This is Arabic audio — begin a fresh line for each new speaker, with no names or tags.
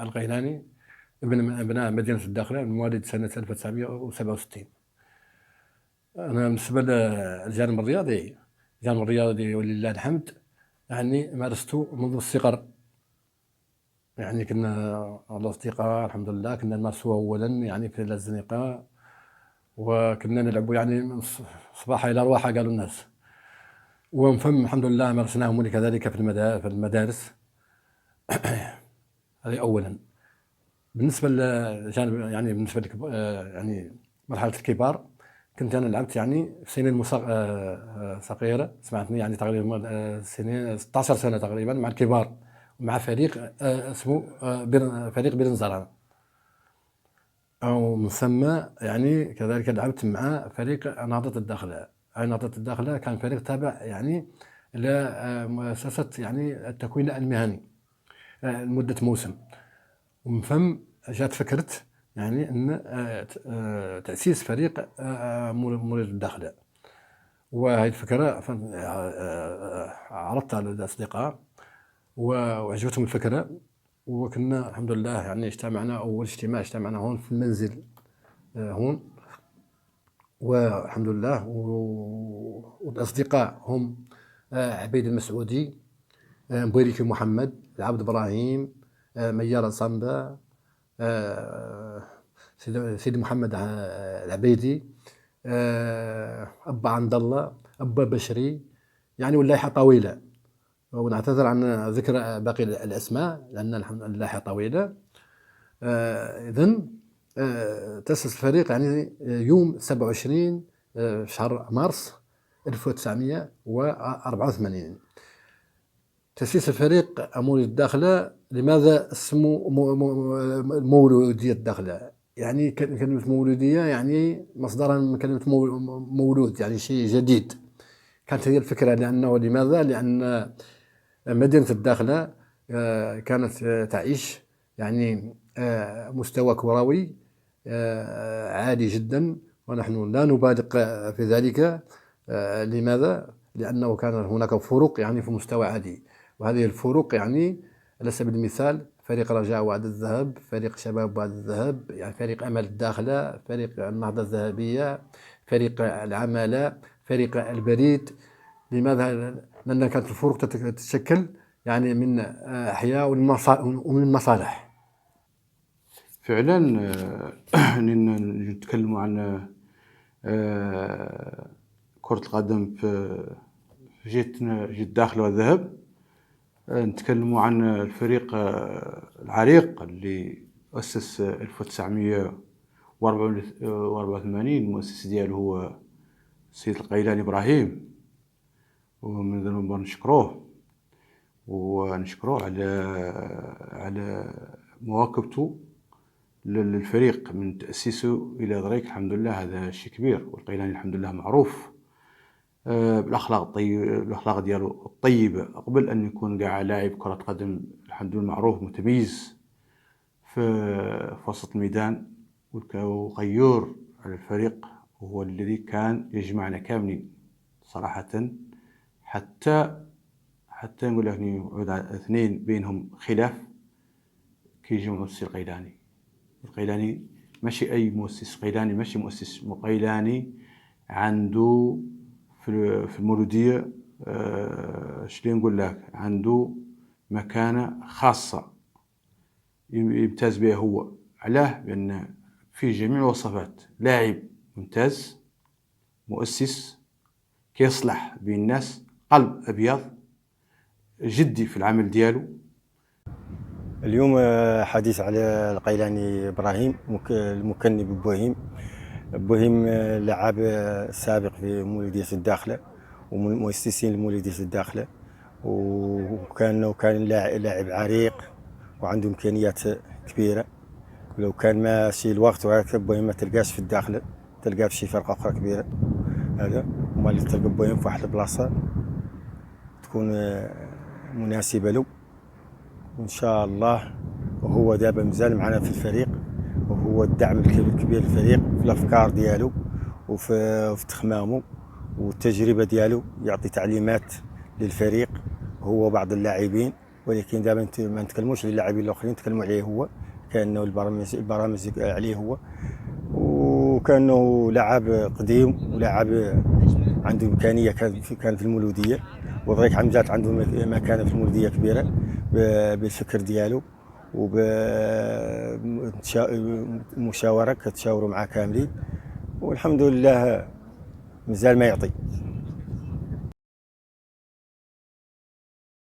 القيلاني ابن أبناء مدينة الداخلة، من مواليد سنة 1967. أنا بالنسبة للجانب الرياضي ولله الحمد يعني مارسته منذ الصغر. يعني كنا الأصدقاء الحمد لله كنا نمارسوها أولا يعني في الزنقة، وكنا نلعبوا يعني من صباحا إلى رواحة قالوا الناس. ومن ثم الحمد لله مارسناهم كذلك في المدارس. هذه أولا. بالنسبة للجانب يعني بالنسبة يعني مرحلة الكبار، كنت أنا لعبت يعني في سنين صغيرة، سمعتني يعني تقريبا سنين 16 سنة تقريبا مع الكبار، مع فريق اسمه فريق بيرنزران. ومن ثم يعني كذلك لعبت مع فريق نهضة الداخلة. نهضة الداخلة كان فريق تابع يعني لمؤسسة يعني التكوين المهني لمدة موسم. ومن ثم جات فكرة يعني أن تأسيس فريق مريد الداخلة. وهذه الفكرة عرضتها على الأصدقاء وعجبتهم الفكرة، وكنا الحمد لله يعني اجتمعنا أول اجتماع هون في المنزل هون، والحمد لله. والأصدقاء هم عبيد المسعودي، مبيركي محمد، العبد إبراهيم، ميار صنبا، سيدي محمد العبيدي، أبا عند الله، أبا بشري، يعني واللائحة طويلة. ونعتذر عن ذكر باقي الأسماء لأن اللائحة طويلة. إذن تأسس الفريق يعني يوم 27 شهر مارس 1984. تأسيس الفريق مريد الداخلة، لماذا اسمه مولودية الداخلة؟ يعني كلمة مولودية يعني مصدرا من كلمة مولود، يعني شيء جديد. كانت هي الفكرة. لماذا؟ لأن مدينة الداخلة كانت تعيش يعني مستوى كروي عالي جدا، ونحن لا نبالغ في ذلك. لماذا؟ لأنه كان هناك فروق يعني في مستوى عالي، وهذه الفروق يعني على سبيل المثال فريق رجاء وعد الذهب، فريق شباب وعد الذهب، يعني فريق أمل الداخلة، فريق النهضة الذهبية، فريق العمالة، فريق البريد. لماذا؟ لأن كانت الفروق تتشكل يعني من أحياء ومن مصالح.
فعلا نتكلم عن كرة القدم في جهة الداخل والذهب. نتكلم عن الفريق العريق اللي أسس 1984. المؤسس دياله هو السيد القيلاني إبراهيم، ومن ذنوب نشكروه على مواكبته للفريق من تأسيسه إلى ذلك. الحمد لله هذا شيء كبير. والقيلاني الحمد لله معروف بالأخلاق ديالو الطيبة. قبل أن يكون قاع لاعب كرة قدم الحمد لله معروف متميز في وسط الميدان وغيور على الفريق، وهو الذي كان يجمعنا كاملين صراحة. حتى نقول لك اثنين بينهم خلاف كيجمعوا السي القيلاني ماشي أي مؤسس. قيلاني ماشي مؤسس. قيلاني عنده في المولودية شلون نقول لك، عنده مكانة خاصة يمتاز بها هو. علاه؟ لأن في جميع الوصفات لاعب ممتاز، مؤسس كيصلح بين الناس، قلب أبيض، جدي في العمل ديالو.
اليوم حديث على القيلاني إبراهيم المكني ببوهيم لعب سابق في مولودية الداخلة ومن مؤسسين لمولودية الداخلة، وكان لاعب عريق وعنده إمكانيات كبيرة. لو كان ماشي الوقت وهكذا بوهيم ما تلقاش في الداخلة، تلقاه في شي فرقة أخرى كبيرة. هذا وما اللي تلقى بوهيم في واحد البلاصة تكون مناسبة له إن شاء الله. وهو دابا مازال معنا في الفريق، وهو الدعم الكبير للفريق في الأفكار ديالو وفي تخمامه والتجربة ديالو. يعطي تعليمات للفريق هو بعض اللاعبين ولكن دابا ما نتكلموش على اللاعبين الاخرين، نتكلموا عليه هو، كانه البرامج عليه هو، وكانه لاعب قديم ولاعب عنده امكانيه. كان في المولوديه، ودريك حمزات عنده مكانه في المولوديه كبيره بالفكر ديالو وبمشاوره، كتشاوروا معاه كاملين، والحمد لله مازال ما يعطي.